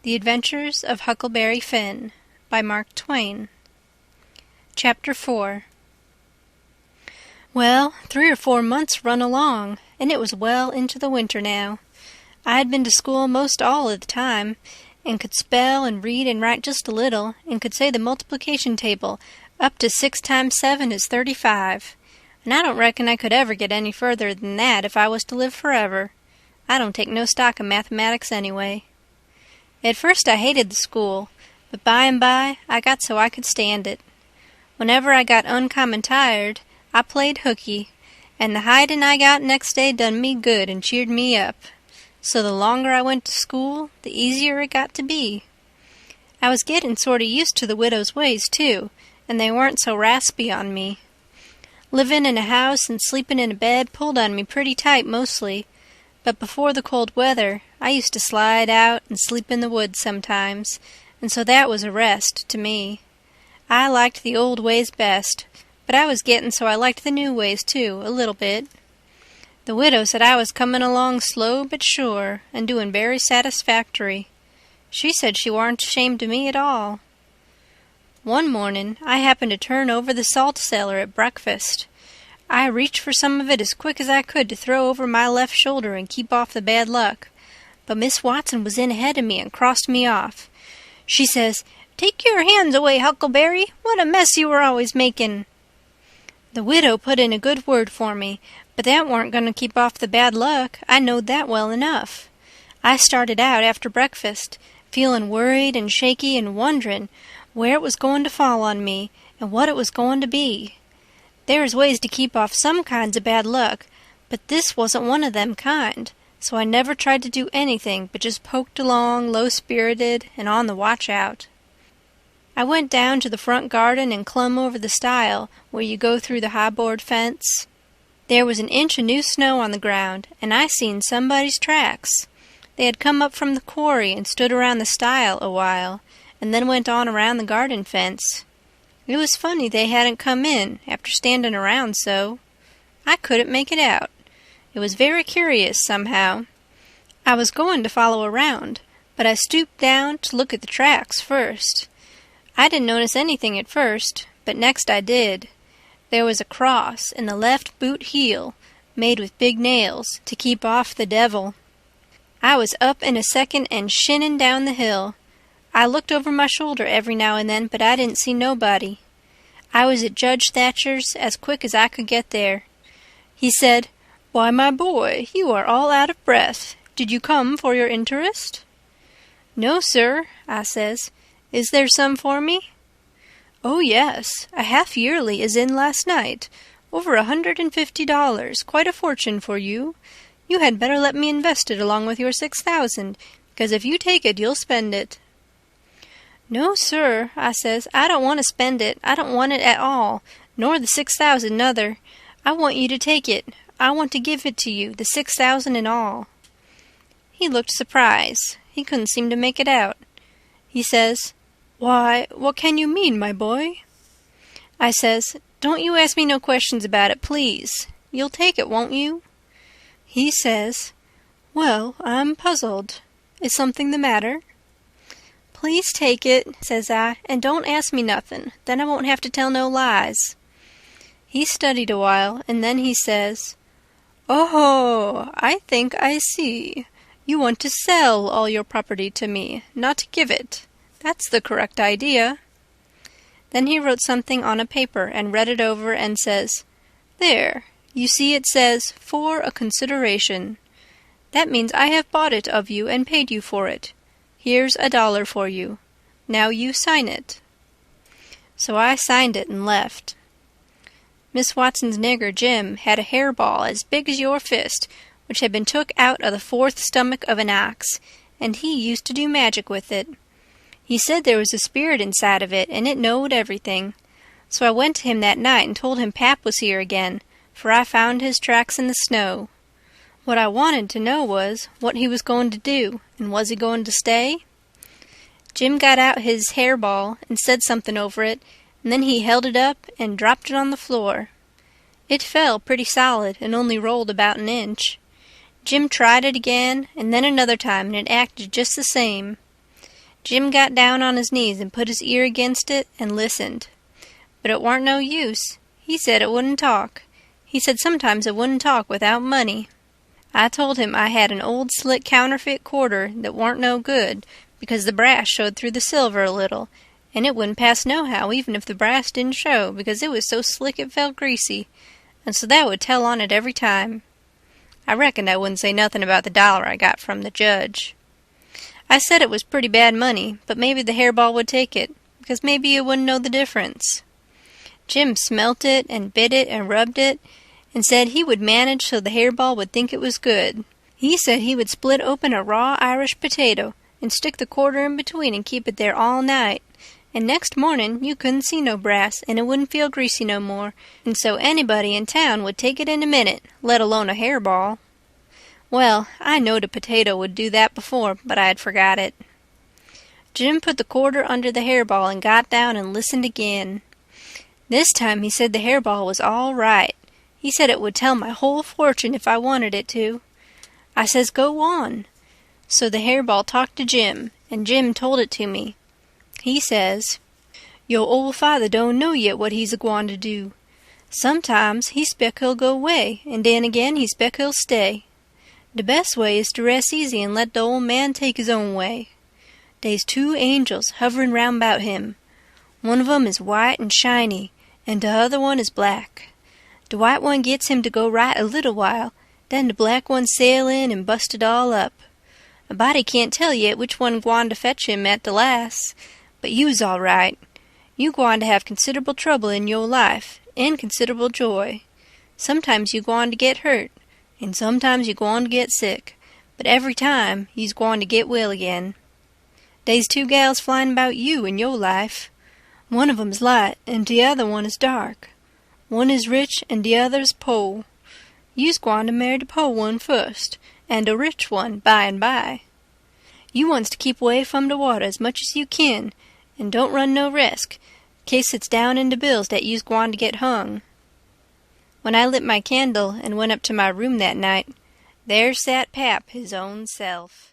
The Adventures of Huckleberry Finn by Mark Twain. Chapter 4. Well, 3 or 4 months run along, and it was well into the winter now. I had been to school most all of the time, and could spell and read and write just a little, and could say the multiplication table up to 6 times 7 is 35. And I don't reckon I could ever get any further than that if I was to live forever. I don't take no stock in mathematics anyway. At first I hated the school, but by and by I got so I could stand it. Whenever I got uncommon tired, I played hooky, and the hidin' I got next day done me good and cheered me up. So the longer I went to school, the easier it got to be. I was gettin' sort of used to the widow's ways, too, and they weren't so raspy on me. Livin' in a house and sleepin' in a bed pulled on me pretty tight mostly, but before the cold weather I used to slide out and sleep in the woods sometimes, and so that was a rest to me. I liked the old ways best, but I was gettin' so I liked the new ways too, a little bit. The widow said I was comin' along slow but sure, and doin' very satisfactory. She said she warn't ashamed of me at all. One mornin' I happened to turn over the salt cellar at breakfast. I reached for some of it as quick as I could to throw over my left shoulder and keep off the bad luck, but Miss Watson was in ahead of me and crossed me off. She says, "Take your hands away, Huckleberry. What a mess you were always makin'." The widow put in a good word for me, but that warn't going to keep off the bad luck. I knowed that well enough. I started out after breakfast, feelin' worried and shaky and wonderin' where it was going to fall on me and what it was going to be. There's ways to keep off some kinds of bad luck, but this wasn't one of them kind, so I never tried to do anything but just poked along low-spirited and on the watch-out. I went down to the front garden and clumb over the stile where you go through the high-board fence. There was an inch of new snow on the ground, and I seen somebody's tracks. They had come up from the quarry and stood around the stile a while, and then went on around the garden fence. It was funny they hadn't come in after standing around so. I couldn't make it out. It was very curious somehow. I was going to follow around, but I stooped down to look at the tracks first. I didn't notice anything at first, but next I did. There was a cross in the left boot heel, made with big nails to keep off the devil. I was up in a second and shinnin' down the hill. I looked over my shoulder every now and then, but I didn't see nobody. I was at Judge Thatcher's as quick as I could get there. He said, "Why, my boy, you are all out of breath. Did you come for your interest?" "No, sir," I says. "Is there some for me?" "Oh, yes. A half-yearly is in last night. Over $150, quite a fortune for you. You had better let me invest it along with your 6,000, because if you take it you'll spend it." "No, sir," I says, "I don't want to spend it. I don't want it at all, nor the 6,000 nother. I want you to take it. I want to give it to you, the 6,000 and all." He looked surprised. He couldn't seem to make it out. He says, "Why, what can you mean, my boy?" I says, "Don't you ask me no questions about it, please. You'll take it, won't you?" He says, "Well, I'm puzzled. Is something the matter?" "Please take it," says I, "and don't ask me nothin'. Then I won't have to tell no lies." He studied a while, and then he says, "Oh, I think I see. You want to sell all your property to me, not to give it. That's the correct idea." Then he wrote something on a paper and read it over and says, "There, you see it says, 'for a consideration.' That means I have bought it of you and paid you for it. Here's $1 for you. Now you sign it." So I signed it and left. Miss Watson's nigger Jim had a hairball as big as your fist, which had been took out of the 4th stomach of an ox, and he used to do magic with it. He said there was a spirit inside of it, and it knowed everything. So I went to him that night and told him Pap was here again, for I found his tracks in the snow. What I wanted to know was what he was going to do, and was he going to stay? Jim got out his hairball and said something over it, and then he held it up and dropped it on the floor. It fell pretty solid and only rolled about an inch. Jim tried it again, and then another time, and it acted just the same. Jim got down on his knees and put his ear against it and listened. But it warn't no use. He said it wouldn't talk. He said sometimes it wouldn't talk without money. I told him I had an old slick counterfeit quarter that warn't no good, because the brass showed through the silver a little, and it wouldn't pass nohow even if the brass didn't show, because it was so slick it felt greasy, and so that would tell on it every time. I reckoned I wouldn't say nothing about the dollar I got from the judge. I said it was pretty bad money, but maybe the hairball would take it, because maybe you wouldn't know the difference. Jim smelt it and bit it and rubbed it, and said he would manage so the hairball would think it was good. He said he would split open a raw Irish potato and stick the quarter in between and keep it there all night, and next morning you couldn't see no brass and it wouldn't feel greasy no more, and so anybody in town would take it in a minute, let alone a hairball. Well, I knowed a potato would do that before, but I had forgot it. Jim put the quarter under the hairball and got down and listened again. This time he said the hairball was all right. He said it would tell my whole fortune if I wanted it to. I says, go on. So the hairball talked to Jim, and Jim told it to me. He says, "Yo' old father don't know yet what he's a-gwine to do. Sometimes he spec he'll go away, and den again he spec he'll stay. The best way is to rest easy and let the old man take his own way. Dey's 2 angels hovering round 'bout him. One of 'em is white and shiny, and the other one is black. The white one gets him to go right a little while, then the black one sail in and bust it all up. A body can't tell yet which one gwine to fetch him at the last, but you's all right. You gwine to have considerable trouble in yo' life, and considerable joy. Sometimes you gwine to get hurt, and sometimes you gwine to get sick, but every time you's gwine to get well again. Dey's 2 gals flyin' 'bout you in yo' life. One of 'em's light, and the other one is dark. One is rich, and the other's po'. You's gwine to marry the po' one first, and the rich one by and by. You wants to keep away from the water as much as you kin, and don't run no risk, case it's down in the bills that you's gwine to get hung." When I lit my candle and went up to my room that night, there sat Pap his own self.